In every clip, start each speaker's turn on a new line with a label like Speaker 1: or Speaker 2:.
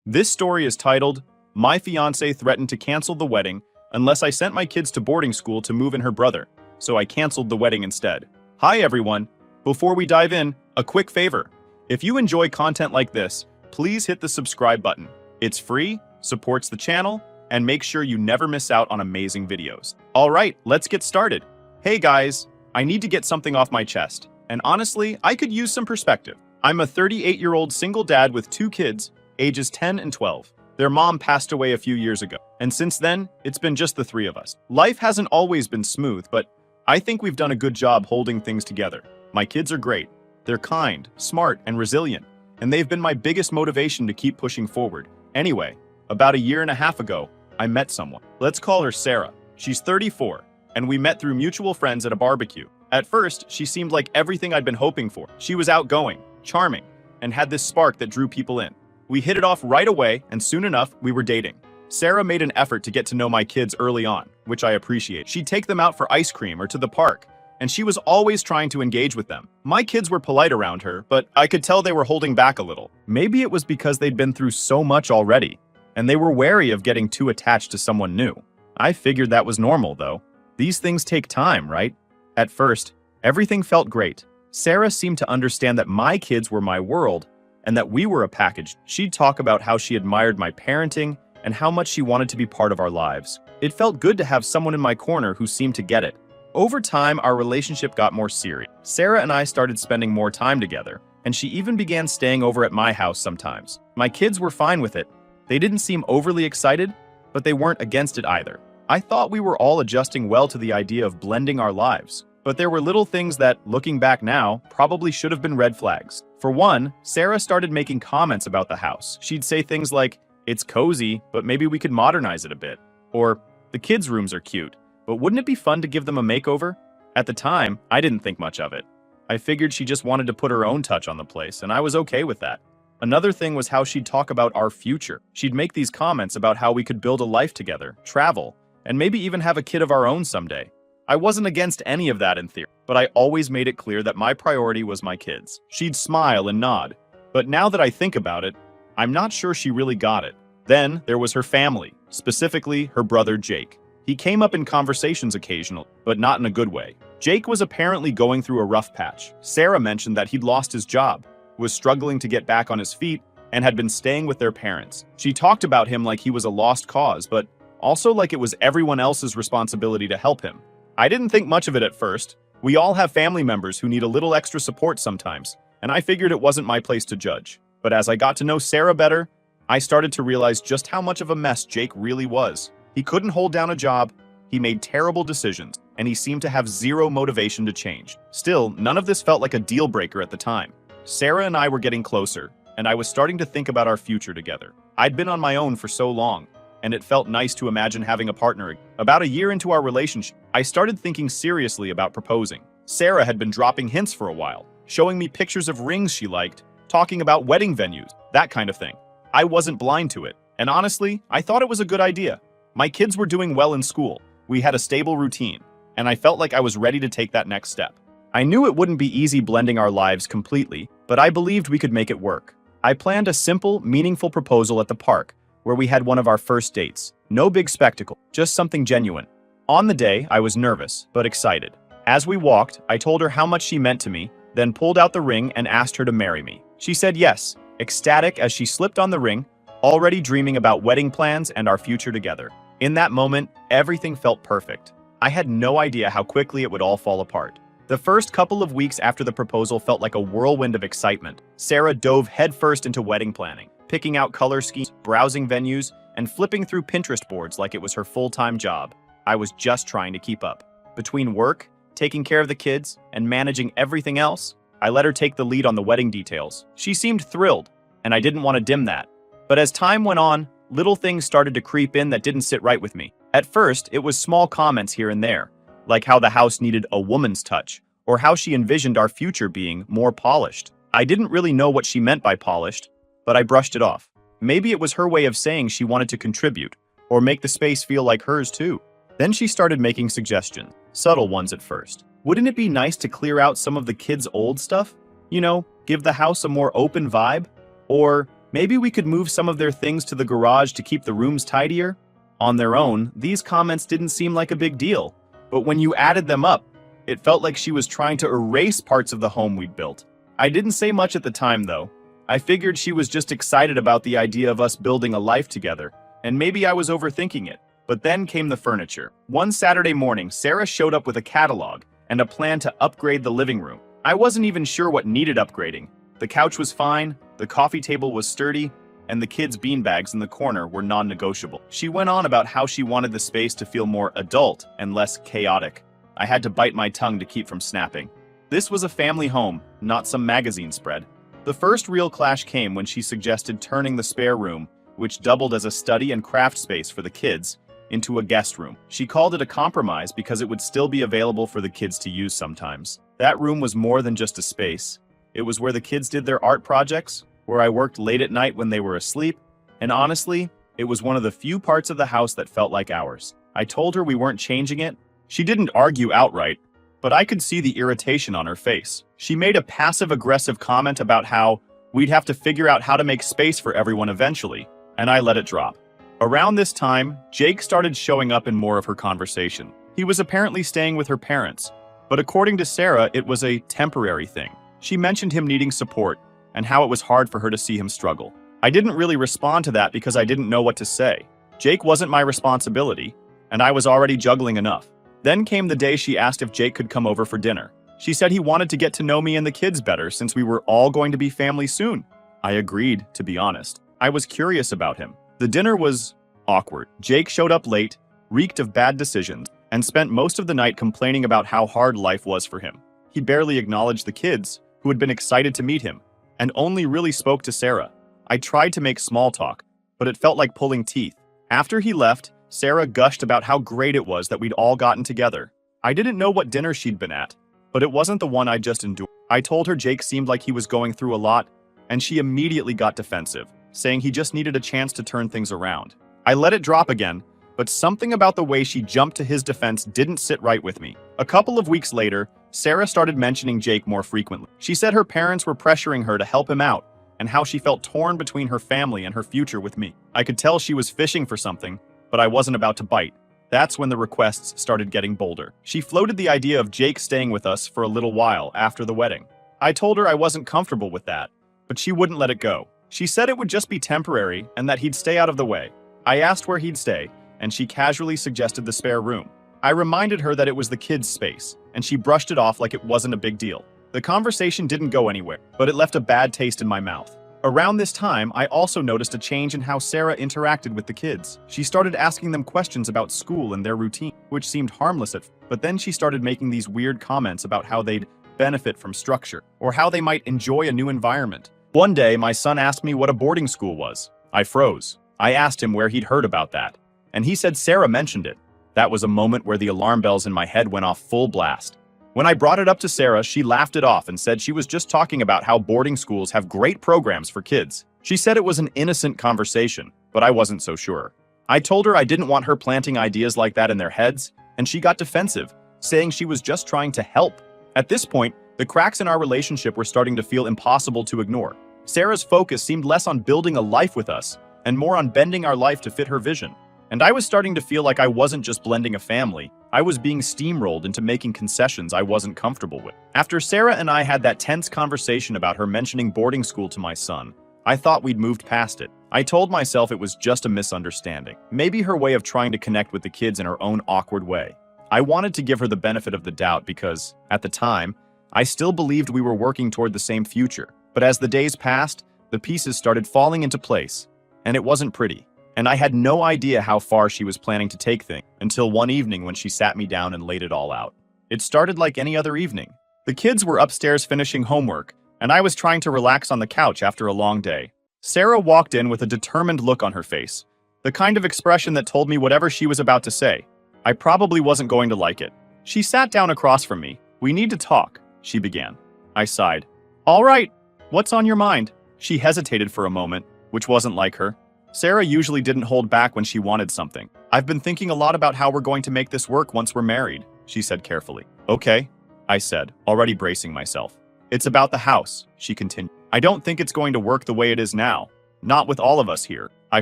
Speaker 1: This story is titled, My Fiancé Threatened to Cancel the Wedding Unless I Sent My Kids to Boarding School to Move in Her Brother, so I canceled the wedding instead. Hi everyone! Before we dive in, a quick favor. If you enjoy content like this, please hit the subscribe button. It's free, supports the channel, and make sure you never miss out on amazing videos. Alright, let's get started. Hey guys, I need to get something off my chest, and honestly, I could use some perspective. I'm a 38-year-old single dad with 2 kids, ages 10 and 12. Their mom passed away a few years ago, and since then, it's been just the 3 of us. Life hasn't always been smooth, but I think we've done a good job holding things together. My kids are great. They're kind, smart, and resilient, and they've been my biggest motivation to keep pushing forward. Anyway, about a year and a half ago, I met someone. Let's call her Sarah. She's 34, and we met through mutual friends at a barbecue. At first, she seemed like everything I'd been hoping for. She was outgoing, charming, and had this spark that drew people in. We hit it off right away, and soon enough, we were dating. Sarah made an effort to get to know my kids early on, which I appreciate. She'd take them out for ice cream or to the park, and she was always trying to engage with them. My kids were polite around her, but I could tell they were holding back a little. Maybe it was because they'd been through so much already, and they were wary of getting too attached to someone new. I figured that was normal, though. These things take time, right? At first, everything felt great. Sarah seemed to understand that my kids were my world, and that we were a package. She'd talk about how she admired my parenting and how much she wanted to be part of our lives. It felt good to have someone in my corner who seemed to get it. Over time, our relationship got more serious. Sarah and I started spending more time together, and she even began staying over at my house sometimes. My kids were fine with it. They didn't seem overly excited, but they weren't against it either. I thought we were all adjusting well to the idea of blending our lives. But there were little things that, looking back now, probably should have been red flags. For one, Sarah started making comments about the house. She'd say things like, "It's cozy, but maybe we could modernize it a bit." Or, "The kids' rooms are cute, but wouldn't it be fun to give them a makeover?" At the time, I didn't think much of it. I figured she just wanted to put her own touch on the place, and I was okay with that. Another thing was how she'd talk about our future. She'd make these comments about how we could build a life together, travel, and maybe even have a kid of our own someday. I wasn't against any of that in theory, but I always made it clear that my priority was my kids. She'd smile and nod, but now that I think about it, I'm not sure she really got it. Then there was her family, specifically her brother Jake. He came up in conversations occasionally, but not in a good way. Jake was apparently going through a rough patch. Sarah mentioned that he'd lost his job, was struggling to get back on his feet, and had been staying with their parents. She talked about him like he was a lost cause, but also like it was everyone else's responsibility to help him. I didn't think much of it at first. We all have family members who need a little extra support sometimes, and I figured it wasn't my place to judge. But as I got to know Sarah better, I started to realize just how much of a mess Jake really was. He couldn't hold down a job, he made terrible decisions, and he seemed to have zero motivation to change. Still, none of this felt like a deal breaker at the time. Sarah and I were getting closer, and I was starting to think about our future together. I'd been on my own for so long, and it felt nice to imagine having a partner. About a year into our relationship, I started thinking seriously about proposing. Sarah had been dropping hints for a while, showing me pictures of rings she liked, talking about wedding venues, that kind of thing. I wasn't blind to it, and honestly, I thought it was a good idea. My kids were doing well in school, we had a stable routine, and I felt like I was ready to take that next step. I knew it wouldn't be easy blending our lives completely, but I believed we could make it work. I planned a simple, meaningful proposal at the park, where we had one of our first dates. No big spectacle, just something genuine. On the day, I was nervous, but excited. As we walked, I told her how much she meant to me, then pulled out the ring and asked her to marry me. She said yes, ecstatic as she slipped on the ring, already dreaming about wedding plans and our future together. In that moment, everything felt perfect. I had no idea how quickly it would all fall apart. The first couple of weeks after the proposal felt like a whirlwind of excitement. Sarah dove headfirst into wedding planning, picking out color schemes, browsing venues, and flipping through Pinterest boards like it was her full-time job. I was just trying to keep up. Between work, taking care of the kids, and managing everything else, I let her take the lead on the wedding details. She seemed thrilled, and I didn't want to dim that. But as time went on, little things started to creep in that didn't sit right with me. At first, it was small comments here and there, like how the house needed a woman's touch, or how she envisioned our future being more polished. I didn't really know what she meant by polished, but I brushed it off. Maybe it was her way of saying she wanted to contribute, or make the space feel like hers too. Then she started making suggestions, subtle ones at first. Wouldn't it be nice to clear out some of the kids' old stuff? You know, give the house a more open vibe? Or Maybe we could move some of their things to the garage to keep the rooms tidier? On their own, these comments didn't seem like a big deal, but when you added them up, it felt like she was trying to erase parts of the home we'd built. I didn't say much at the time, though. I figured she was just excited about the idea of us building a life together, and maybe I was overthinking it. But then came the furniture. One Saturday morning, Sarah showed up with a catalog and a plan to upgrade the living room. I wasn't even sure what needed upgrading. The couch was fine, the coffee table was sturdy, and the kids' beanbags in the corner were non-negotiable. She went on about how she wanted the space to feel more adult and less chaotic. I had to bite my tongue to keep from snapping. This was a family home, not some magazine spread. The first real clash came when she suggested turning the spare room, which doubled as a study and craft space for the kids, into a guest room. She called it a compromise because it would still be available for the kids to use sometimes. That room was more than just a space. It was where the kids did their art projects, where I worked late at night when they were asleep, and honestly, it was one of the few parts of the house that felt like ours. I told her we weren't changing it. She didn't argue outright, but I could see the irritation on her face. She made a passive-aggressive comment about how we'd have to figure out how to make space for everyone eventually, and I let it drop. Around this time, Jake started showing up in more of her conversation. He was apparently staying with her parents, but according to Sarah, it was a temporary thing. She mentioned him needing support and how it was hard for her to see him struggle. I didn't really respond to that because I didn't know what to say. Jake wasn't my responsibility, and I was already juggling enough. Then came the day she asked if Jake could come over for dinner. She said he wanted to get to know me and the kids better since we were all going to be family soon. I agreed, to be honest. I was curious about him. The dinner was awkward. Jake showed up late, reeked of bad decisions, and spent most of the night complaining about how hard life was for him. He barely acknowledged the kids, who had been excited to meet him, and only really spoke to Sarah. I tried to make small talk, but it felt like pulling teeth. After he left, Sarah gushed about how great it was that we'd all gotten together. I didn't know what dinner she'd been at, but it wasn't the one I just endured. I told her Jake seemed like he was going through a lot, and she immediately got defensive, saying he just needed a chance to turn things around. I let it drop again, but something about the way she jumped to his defense didn't sit right with me. A couple of weeks later, Sarah started mentioning Jake more frequently. She said her parents were pressuring her to help him out, and how she felt torn between her family and her future with me. I could tell she was fishing for something, but I wasn't about to bite. That's when the requests started getting bolder. She floated the idea of Jake staying with us for a little while after the wedding. I told her I wasn't comfortable with that, but she wouldn't let it go. She said it would just be temporary and that he'd stay out of the way. I asked where he'd stay, and she casually suggested the spare room. I reminded her that it was the kids' space, and she brushed it off like it wasn't a big deal. The conversation didn't go anywhere, but it left a bad taste in my mouth. Around this time, I also noticed a change in how Sarah interacted with the kids. She started asking them questions about school and their routine, which seemed harmless at first, but then she started making these weird comments about how they'd benefit from structure, or how they might enjoy a new environment. One day, my son asked me what a boarding school was. I froze. I asked him where he'd heard about that, and he said Sarah mentioned it. That was a moment where the alarm bells in my head went off full blast. When I brought it up to Sarah, she laughed it off and said she was just talking about how boarding schools have great programs for kids. She said it was an innocent conversation, but I wasn't so sure. I told her I didn't want her planting ideas like that in their heads, and she got defensive, saying she was just trying to help. At this point, the cracks in our relationship were starting to feel impossible to ignore. Sarah's focus seemed less on building a life with us, and more on bending our life to fit her vision. And I was starting to feel like I wasn't just blending a family, I was being steamrolled into making concessions I wasn't comfortable with. After Sarah and I had that tense conversation about her mentioning boarding school to my son, I thought we'd moved past it. I told myself it was just a misunderstanding, maybe her way of trying to connect with the kids in her own awkward way. I wanted to give her the benefit of the doubt because, at the time, I still believed we were working toward the same future. But as the days passed, the pieces started falling into place, and it wasn't pretty. And I had no idea how far she was planning to take things until one evening when she sat me down and laid it all out. It started like any other evening. The kids were upstairs finishing homework, and I was trying to relax on the couch after a long day. Sarah walked in with a determined look on her face, the kind of expression that told me whatever she was about to say, I probably wasn't going to like it. She sat down across from me. "We need to talk," she began. I sighed. "All right, what's on your mind?" She hesitated for a moment, which wasn't like her. Sarah usually didn't hold back when she wanted something. "I've been thinking a lot about how we're going to make this work once we're married," she said carefully. "Okay," I said, already bracing myself. "It's about the house," she continued. "I don't think it's going to work the way it is now. Not with all of us here. I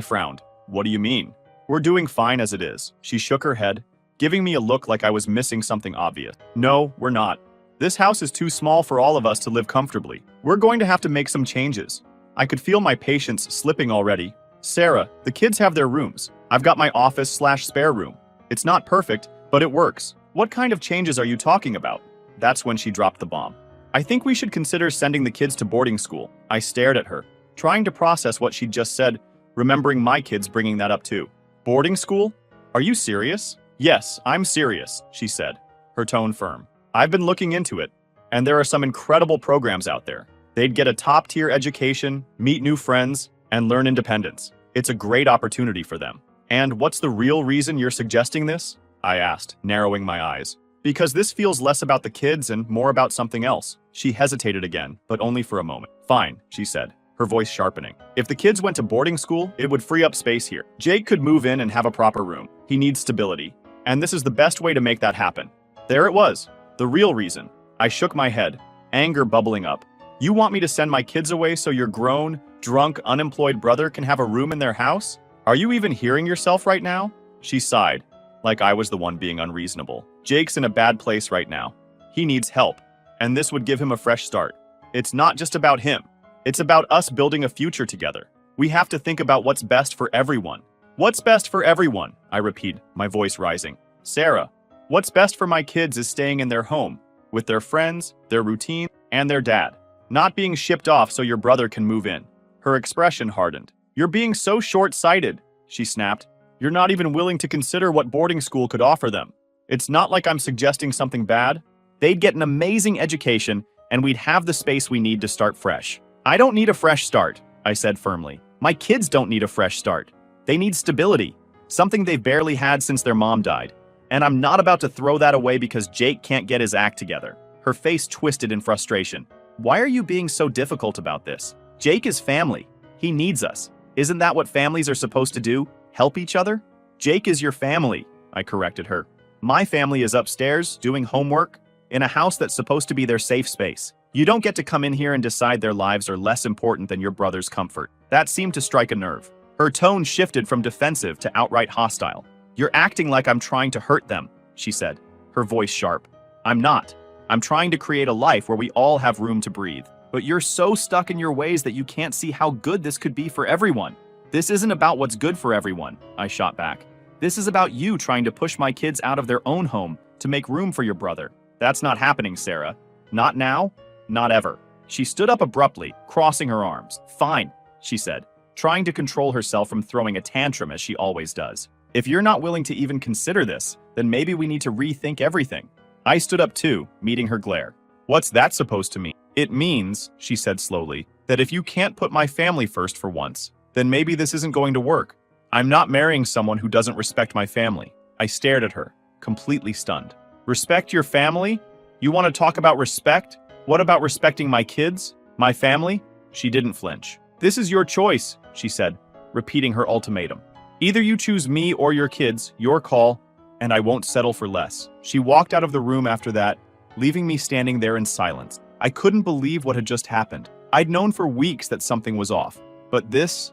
Speaker 1: frowned. What do you mean? We're doing fine as it is. She shook her head, giving me a look like I was missing something obvious. No, we're not. This house is too small for all of us to live comfortably. We're going to have to make some changes. I could feel my patience slipping already. Sarah, the kids have their rooms. I've got my office/spare room. It's not perfect, but it works. What kind of changes are you talking about? That's when she dropped the bomb. I think we should consider sending the kids to boarding school. I stared at her, trying to process what she'd just said, remembering my kids bringing that up too. Boarding school? Are you serious? Yes, I'm serious, she said, her tone firm. I've been looking into it, and there are some incredible programs out there. They'd get a top-tier education, meet new friends, and learn independence. It's a great opportunity for them. And what's the real reason you're suggesting this? I asked, narrowing my eyes. Because this feels less about the kids and more about something else. She hesitated again, but only for a moment. Fine, she said, her voice sharpening. If the kids went to boarding school, it would free up space here. Jake could move in and have a proper room. He needs stability. And this is the best way to make that happen. There it was. The real reason. I shook my head, anger bubbling up. You want me to send my kids away so your grown, drunk, unemployed brother can have a room in their house? Are you even hearing yourself right now? She sighed, like I was the one being unreasonable. Jake's in a bad place right now. He needs help, and this would give him a fresh start. It's not just about him. It's about us building a future together. We have to think about what's best for everyone. What's best for everyone? I repeat, my voice rising. Sarah, what's best for my kids is staying in their home, with their friends, their routine, and their dad. Not being shipped off so your brother can move in. Her expression hardened. You're being so short-sighted, she snapped. You're not even willing to consider what boarding school could offer them. It's not like I'm suggesting something bad. They'd get an amazing education, and we'd have the space we need to start fresh. I don't need a fresh start, I said firmly. My kids don't need a fresh start. They need stability, something they've barely had since their mom died. And I'm not about to throw that away because Jake can't get his act together. Her face twisted in frustration. Why are you being so difficult about this? Jake is family. He needs us. Isn't that what families are supposed to do? Help each other? Jake is your family, I corrected her. My family is upstairs, doing homework, in a house that's supposed to be their safe space. You don't get to come in here and decide their lives are less important than your brother's comfort. That seemed to strike a nerve. Her tone shifted from defensive to outright hostile. You're acting like I'm trying to hurt them, she said, her voice sharp. I'm not. I'm trying to create a life where we all have room to breathe. But you're so stuck in your ways that you can't see how good this could be for everyone. This isn't about what's good for everyone, I shot back. This is about you trying to push my kids out of their own home to make room for your brother. That's not happening, Sarah. Not now, not ever. She stood up abruptly, crossing her arms. Fine, she said, trying to control herself from throwing a tantrum as she always does. If you're not willing to even consider this, then maybe we need to rethink everything. I stood up too, meeting her glare. What's that supposed to mean? It means, she said slowly, that if you can't put my family first for once, then maybe this isn't going to work. I'm not marrying someone who doesn't respect my family. I stared at her, completely stunned. Respect your family? You want to talk about respect? What about respecting my kids? My family? She didn't flinch. This is your choice, she said, repeating her ultimatum. Either you choose me or your kids, your call, and I won't settle for less. She walked out of the room after that, leaving me standing there in silence. I couldn't believe what had just happened. I'd known for weeks that something was off, but this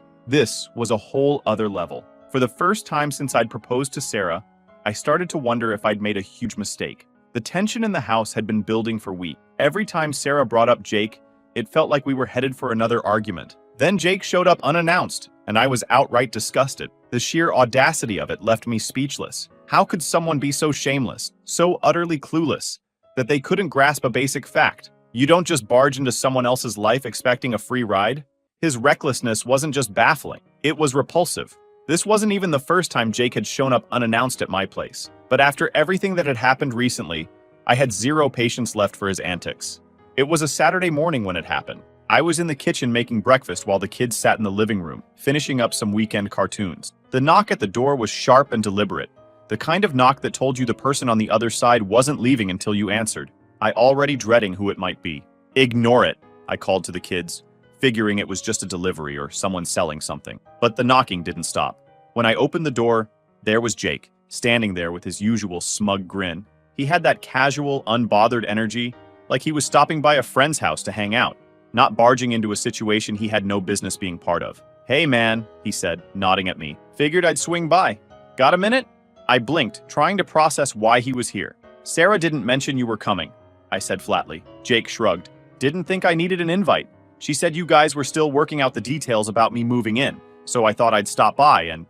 Speaker 1: was a whole other level. For the first time since I'd proposed to Sarah, I started to wonder if I'd made a huge mistake. The tension in the house had been building for weeks. Every time Sarah brought up Jake, it felt like we were headed for another argument. Then Jake showed up unannounced, and I was outright disgusted. The sheer audacity of it left me speechless. How could someone be so shameless, so utterly clueless, that they couldn't grasp a basic fact? You don't just barge into someone else's life expecting a free ride. His recklessness wasn't just baffling, it was repulsive. This wasn't even the first time Jake had shown up unannounced at my place. But after everything that had happened recently, I had zero patience left for his antics. It was a Saturday morning when it happened. I was in the kitchen making breakfast while the kids sat in the living room, finishing up some weekend cartoons. The knock at the door was sharp and deliberate, the kind of knock that told you the person on the other side wasn't leaving until you answered. I already dreading who it might be. Ignore it, I called to the kids, figuring it was just a delivery or someone selling something. But the knocking didn't stop. When I opened the door, there was Jake, standing there with his usual smug grin. He had that casual, unbothered energy, like he was stopping by a friend's house to hang out, not barging into a situation he had no business being part of. Hey man, he said, nodding at me. Figured I'd swing by. Got a minute? I blinked, trying to process why he was here. Sarah didn't mention you were coming, I said flatly. Jake shrugged. Didn't think I needed an invite. She said you guys were still working out the details about me moving in, so I thought I'd stop by and,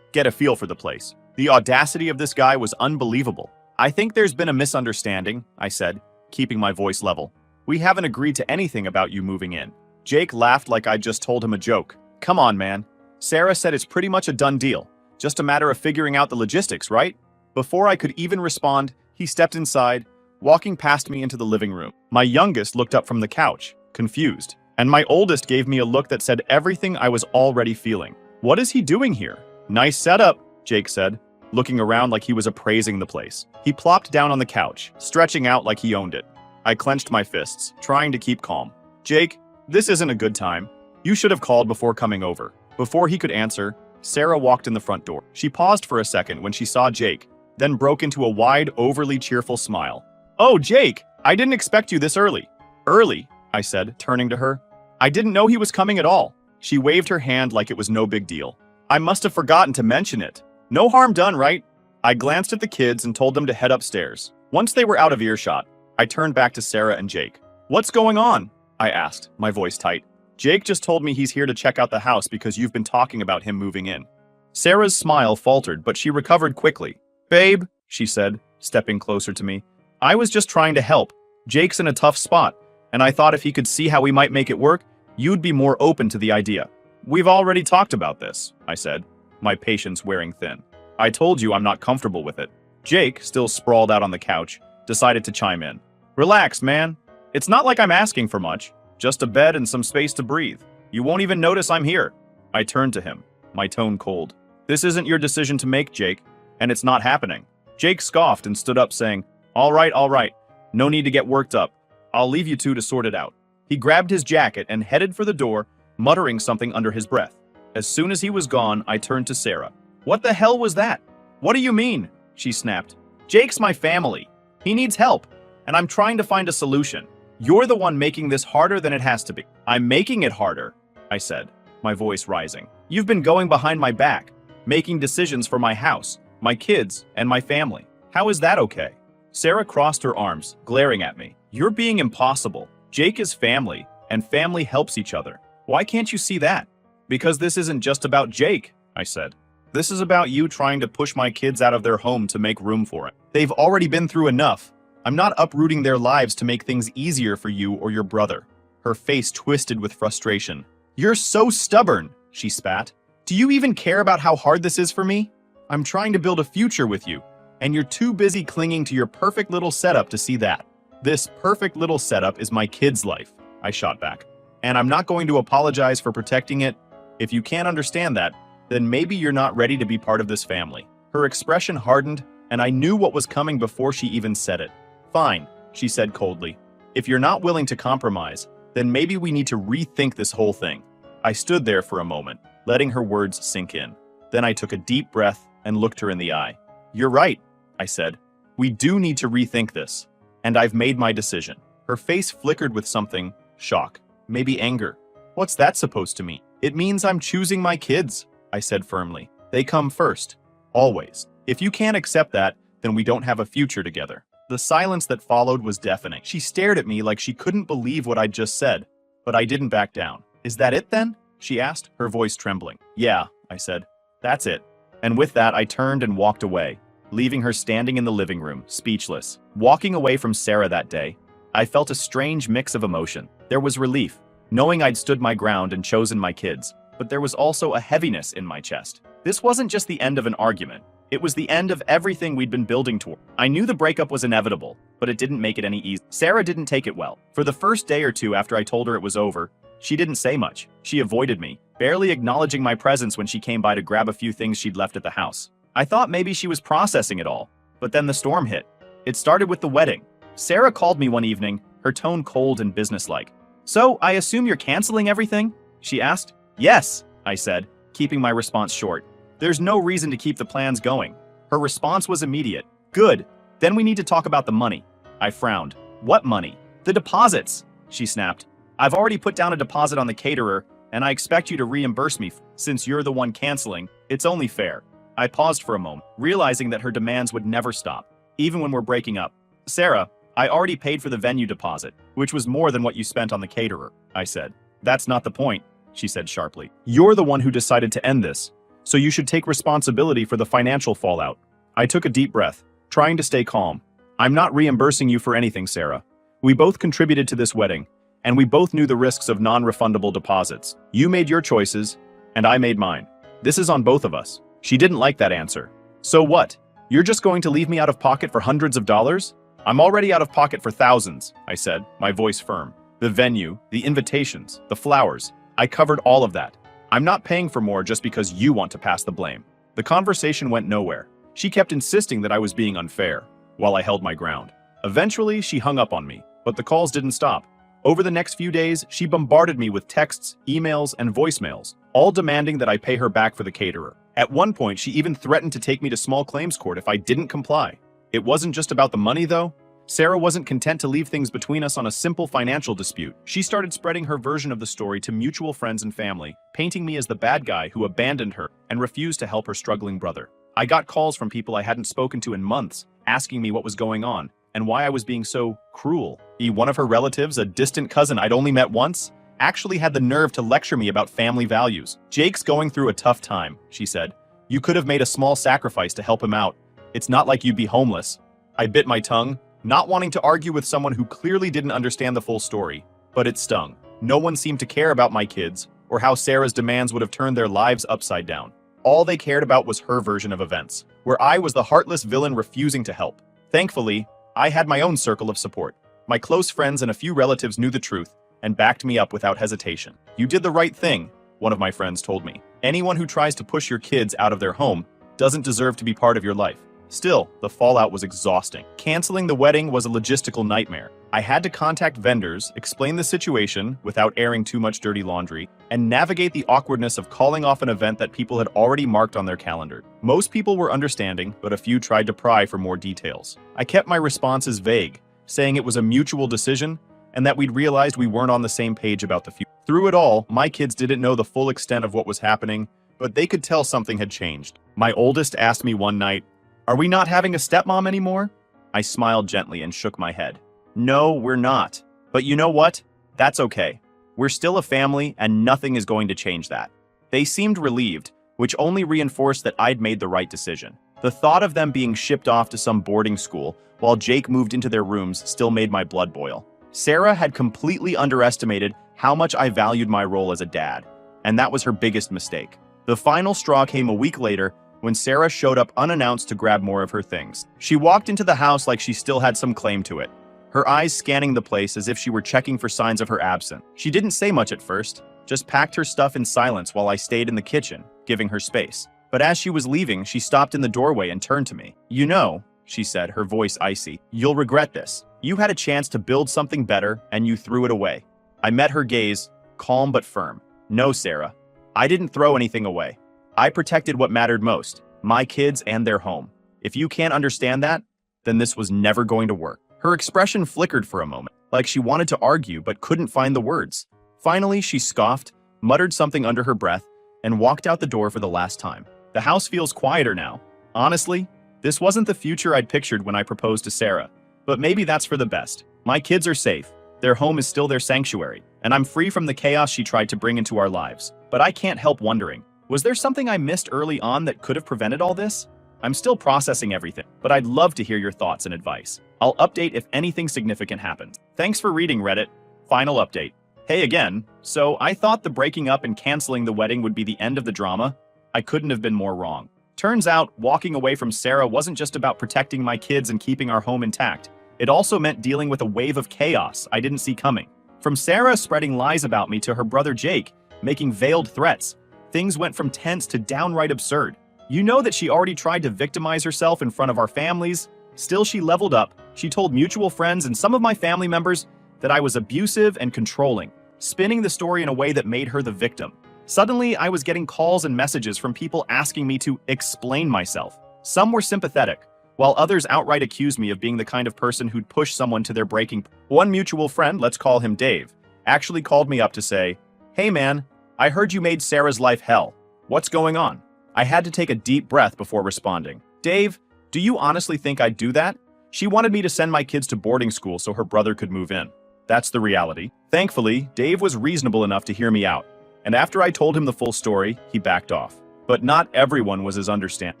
Speaker 1: get a feel for the place. The audacity of this guy was unbelievable. I think there's been a misunderstanding, I said, keeping my voice level. We haven't agreed to anything about you moving in. Jake laughed like I just told him a joke. Come on, man. Sarah said it's pretty much a done deal. Just a matter of figuring out the logistics, right? Before I could even respond, he stepped inside, walking past me into the living room. My youngest looked up from the couch, confused, and my oldest gave me a look that said everything I was already feeling. What is he doing here? Nice setup, Jake said, looking around like he was appraising the place. He plopped down on the couch, stretching out like he owned it. I clenched my fists, trying to keep calm. Jake, this isn't a good time. You should have called before coming over. Before he could answer, Sarah walked in the front door. She paused for a second when she saw Jake, then broke into a wide, overly cheerful smile. Oh, Jake, I didn't expect you this early. Early, I said, turning to her. I didn't know he was coming at all. She waved her hand like it was no big deal. I must have forgotten to mention it. No harm done, right? I glanced at the kids and told them to head upstairs. Once they were out of earshot, I turned back to Sarah and Jake. What's going on? I asked, my voice tight. Jake just told me he's here to check out the house because you've been talking about him moving in. Sarah's smile faltered, but she recovered quickly. Babe, she said, stepping closer to me. I was just trying to help. Jake's in a tough spot, and I thought if he could see how we might make it work, you'd be more open to the idea. We've already talked about this, I said, my patience wearing thin. I told you I'm not comfortable with it. Jake, still sprawled out on the couch, decided to chime in. Relax, man. It's not like I'm asking for much. Just a bed and some space to breathe. You won't even notice I'm here. I turned to him, my tone cold. This isn't your decision to make, Jake, and it's not happening. Jake scoffed and stood up saying, all right. No need to get worked up. I'll leave you two to sort it out. He grabbed his jacket and headed for the door, muttering something under his breath. As soon as he was gone, I turned to Sarah. What the hell was that? What do you mean? She snapped. Jake's my family. He needs help, and I'm trying to find a solution. You're the one making this harder than it has to be. I'm making it harder, I said, my voice rising. You've been going behind my back, making decisions for my house, my kids, and my family. How is that okay? Sarah crossed her arms, glaring at me. You're being impossible. Jake is family, and family helps each other. Why can't you see that? Because this isn't just about Jake, I said. This is about you trying to push my kids out of their home to make room for it. They've already been through enough. I'm not uprooting their lives to make things easier for you or your brother. Her face twisted with frustration. You're so stubborn, she spat. Do you even care about how hard this is for me? I'm trying to build a future with you, and you're too busy clinging to your perfect little setup to see that. This perfect little setup is my kid's life, I shot back. And I'm not going to apologize for protecting it. If you can't understand that, then maybe you're not ready to be part of this family. Her expression hardened, and I knew what was coming before she even said it. Fine, she said coldly. If you're not willing to compromise, then maybe we need to rethink this whole thing. I stood there for a moment, letting her words sink in. Then I took a deep breath and looked her in the eye. You're right, I said. We do need to rethink this. And I've made my decision. Her face flickered with something, shock, maybe anger. What's that supposed to mean? It means I'm choosing my kids, I said firmly. They come first, always. If you can't accept that, then we don't have a future together. The silence that followed was deafening. She stared at me like she couldn't believe what I'd just said, but I didn't back down. Is that it then? She asked, her voice trembling. Yeah, I said. That's it. And with that, I turned and walked away, leaving her standing in the living room, speechless. Walking away from Sarah that day, I felt a strange mix of emotion. There was relief, knowing I'd stood my ground and chosen my kids, but there was also a heaviness in my chest. This wasn't just the end of an argument. It was the end of everything we'd been building toward. I knew the breakup was inevitable, but it didn't make it any easier. Sarah didn't take it well. For the first day or two after I told her it was over, she didn't say much. She avoided me, barely acknowledging my presence when she came by to grab a few things she'd left at the house. I thought maybe she was processing it all, but then the storm hit. It started with the wedding. Sarah called me one evening, her tone cold and businesslike. So, I assume you're canceling everything? She asked. Yes, I said, keeping my response short. There's no reason to keep the plans going. Her response was immediate. Good. Then we need to talk about the money. I frowned. What money? The deposits, she snapped. I've already put down a deposit on the caterer, and I expect you to reimburse me since you're the one canceling. It's only fair. I paused for a moment, realizing that her demands would never stop, even when we're breaking up. Sarah, I already paid for the venue deposit, which was more than what you spent on the caterer, I said. That's not the point, she said sharply. You're the one who decided to end this, so you should take responsibility for the financial fallout. I took a deep breath, trying to stay calm. I'm not reimbursing you for anything, Sarah. We both contributed to this wedding, and we both knew the risks of non-refundable deposits. You made your choices, and I made mine. This is on both of us. She didn't like that answer. So what? You're just going to leave me out of pocket for hundreds of dollars? I'm already out of pocket for thousands, I said, my voice firm. The venue, the invitations, the flowers. I covered all of that. I'm not paying for more just because you want to pass the blame. The conversation went nowhere. She kept insisting that I was being unfair, while I held my ground. Eventually, she hung up on me, but the calls didn't stop. Over the next few days, she bombarded me with texts, emails, and voicemails, all demanding that I pay her back for the caterer. At one point, she even threatened to take me to small claims court if I didn't comply. It wasn't just about the money, though. Sarah wasn't content to leave things between us on a simple financial dispute. She started spreading her version of the story to mutual friends and family, painting me as the bad guy who abandoned her and refused to help her struggling brother. I got calls from people I hadn't spoken to in months, asking me what was going on and why I was being so cruel. One of her relatives, a distant cousin I'd only met once, actually had the nerve to lecture me about family values. Jake's going through a tough time, she said. You could have made a small sacrifice to help him out. It's not like you'd be homeless. I bit my tongue, not wanting to argue with someone who clearly didn't understand the full story, but it stung. No one seemed to care about my kids or how Sarah's demands would have turned their lives upside down. All they cared about was her version of events, where I was the heartless villain refusing to help. Thankfully, I had my own circle of support. My close friends and a few relatives knew the truth and backed me up without hesitation. You did the right thing, one of my friends told me. Anyone who tries to push your kids out of their home doesn't deserve to be part of your life. Still, the fallout was exhausting. Canceling the wedding was a logistical nightmare. I had to contact vendors, explain the situation without airing too much dirty laundry, and navigate the awkwardness of calling off an event that people had already marked on their calendar. Most people were understanding, but a few tried to pry for more details. I kept my responses vague, saying it was a mutual decision and that we'd realized we weren't on the same page about the future. Through it all, my kids didn't know the full extent of what was happening, but they could tell something had changed. My oldest asked me one night, "Are we not having a stepmom anymore?" I smiled gently and shook my head. No, we're not. But you know what? That's okay. We're still a family and nothing is going to change that. They seemed relieved, which only reinforced that I'd made the right decision. The thought of them being shipped off to some boarding school while Jake moved into their rooms still made my blood boil. Sarah had completely underestimated how much I valued my role as a dad, and that was her biggest mistake. The final straw came a week later when Sarah showed up unannounced to grab more of her things. She walked into the house like she still had some claim to it, her eyes scanning the place as if she were checking for signs of her absence. She didn't say much at first, just packed her stuff in silence while I stayed in the kitchen, giving her space. But as she was leaving, she stopped in the doorway and turned to me. "You know," she said, her voice icy, "you'll regret this. You had a chance to build something better, and you threw it away." I met her gaze, calm but firm. "No, Sarah, I didn't throw anything away. I protected what mattered most, my kids and their home. If you can't understand that, then this was never going to work." Her expression flickered for a moment, like she wanted to argue but couldn't find the words. Finally, she scoffed, muttered something under her breath, and walked out the door for the last time. The house feels quieter now. Honestly, this wasn't the future I'd pictured when I proposed to Sarah, but maybe that's for the best. My kids are safe, their home is still their sanctuary, and I'm free from the chaos she tried to bring into our lives. But I can't help wondering, was there something I missed early on that could have prevented all this? I'm still processing everything, but I'd love to hear your thoughts and advice. I'll update if anything significant happens. Thanks for reading, Reddit. Final update. Hey again. So I thought the breaking up and canceling the wedding would be the end of the drama. I couldn't have been more wrong. Turns out, walking away from Sarah wasn't just about protecting my kids and keeping our home intact. It also meant dealing with a wave of chaos I didn't see coming. From Sarah spreading lies about me to her brother Jake making veiled threats, things went from tense to downright absurd. You know that she already tried to victimize herself in front of our families. Still, she leveled up. She told mutual friends and some of my family members that I was abusive and controlling, spinning the story in a way that made her the victim. Suddenly, I was getting calls and messages from people asking me to explain myself. Some were sympathetic, while others outright accused me of being the kind of person who'd push someone to their breaking point. One mutual friend, let's call him Dave, actually called me up to say, "Hey man, I heard you made Sarah's life hell. What's going on? I had to take a deep breath before responding. Dave, do you honestly think I'd do that? She wanted me to send my kids to boarding school so her brother could move in. That's the reality. Thankfully, Dave was reasonable enough to hear me out, and after I told him the full story, he backed off. But not everyone was as understanding.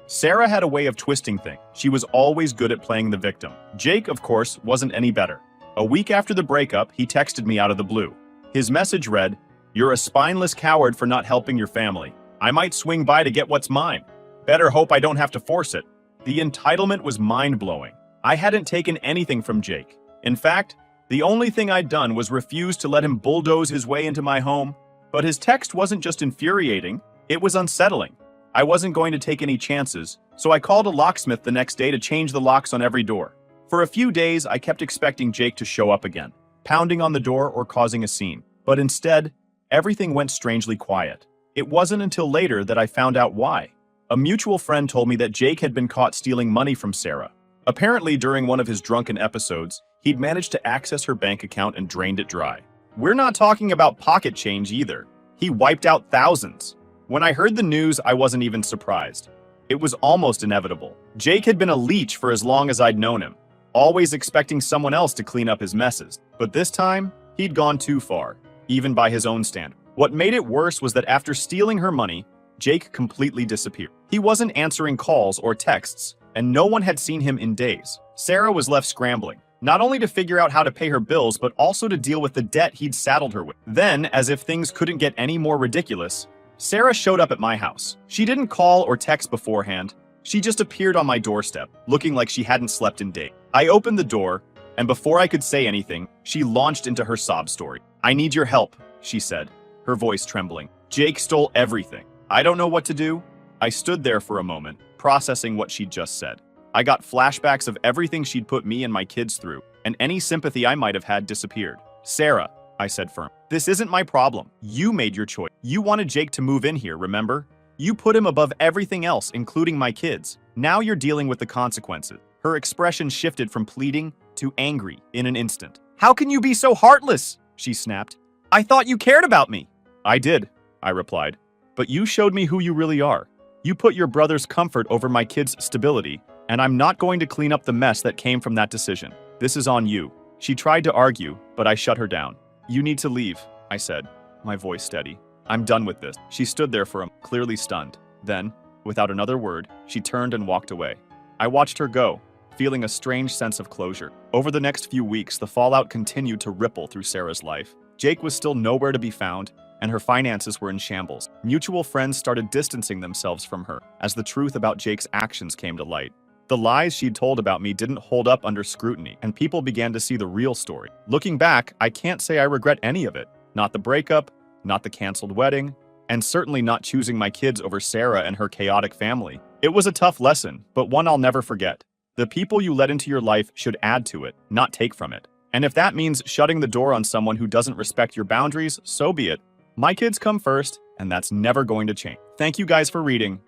Speaker 1: Sarah had a way of twisting things. She was always good at playing the victim. Jake, of course, wasn't any better. A week after the breakup, he texted me out of the blue. His message read, "You're a spineless coward for not helping your family. I might swing by to get what's mine. Better hope I don't have to force it." The entitlement was mind-blowing. I hadn't taken anything from Jake. In fact, the only thing I'd done was refuse to let him bulldoze his way into my home. But his text wasn't just infuriating, it was unsettling. I wasn't going to take any chances, so I called a locksmith the next day to change the locks on every door. For a few days, I kept expecting Jake to show up again, pounding on the door or causing a scene. But instead, everything went strangely quiet. It wasn't until later that I found out why. A mutual friend told me that Jake had been caught stealing money from Sarah. Apparently, during one of his drunken episodes, he'd managed to access her bank account and drained it dry. We're not talking about pocket change either. He wiped out thousands. When I heard the news, I wasn't even surprised. It was almost inevitable. Jake had been a leech for as long as I'd known him, always expecting someone else to clean up his messes. But this time, he'd gone too far, even by his own standard. What made it worse was that after stealing her money, Jake completely disappeared. He wasn't answering calls or texts, and no one had seen him in days. Sarah was left scrambling, not only to figure out how to pay her bills, but also to deal with the debt he'd saddled her with. Then, as if things couldn't get any more ridiculous, Sarah showed up at my house. She didn't call or text beforehand. She just appeared on my doorstep, looking like she hadn't slept in days. I opened the door, and before I could say anything, she launched into her sob story. "I need your help," she said, her voice trembling. "Jake stole everything. I don't know what to do." I stood there for a moment, processing what she'd just said. I got flashbacks of everything she'd put me and my kids through, and any sympathy I might have had disappeared. "Sarah," I said firm, "this isn't my problem. You made your choice. You wanted Jake to move in here, remember? You put him above everything else, including my kids. Now you're dealing with the consequences." Her expression shifted from pleading to angry in an instant. "How can you be so heartless?" she snapped. "I thought you cared about me." "I did," I replied. "But you showed me who you really are. You put your brother's comfort over my kids' stability, and I'm not going to clean up the mess that came from that decision. This is on you." She tried to argue, but I shut her down. "You need to leave," I said, my voice steady. "I'm done with this." She stood there for a moment, clearly stunned. Then, without another word, she turned and walked away. I watched her go, feeling a strange sense of closure. Over the next few weeks, the fallout continued to ripple through Sarah's life. Jake was still nowhere to be found, and her finances were in shambles. Mutual friends started distancing themselves from her as the truth about Jake's actions came to light. The lies she'd told about me didn't hold up under scrutiny, and people began to see the real story. Looking back, I can't say I regret any of it. Not the breakup, not the canceled wedding, and certainly not choosing my kids over Sarah and her chaotic family. It was a tough lesson, but one I'll never forget. The people you let into your life should add to it, not take from it. And if that means shutting the door on someone who doesn't respect your boundaries, so be it. My kids come first, and that's never going to change. Thank you guys for reading.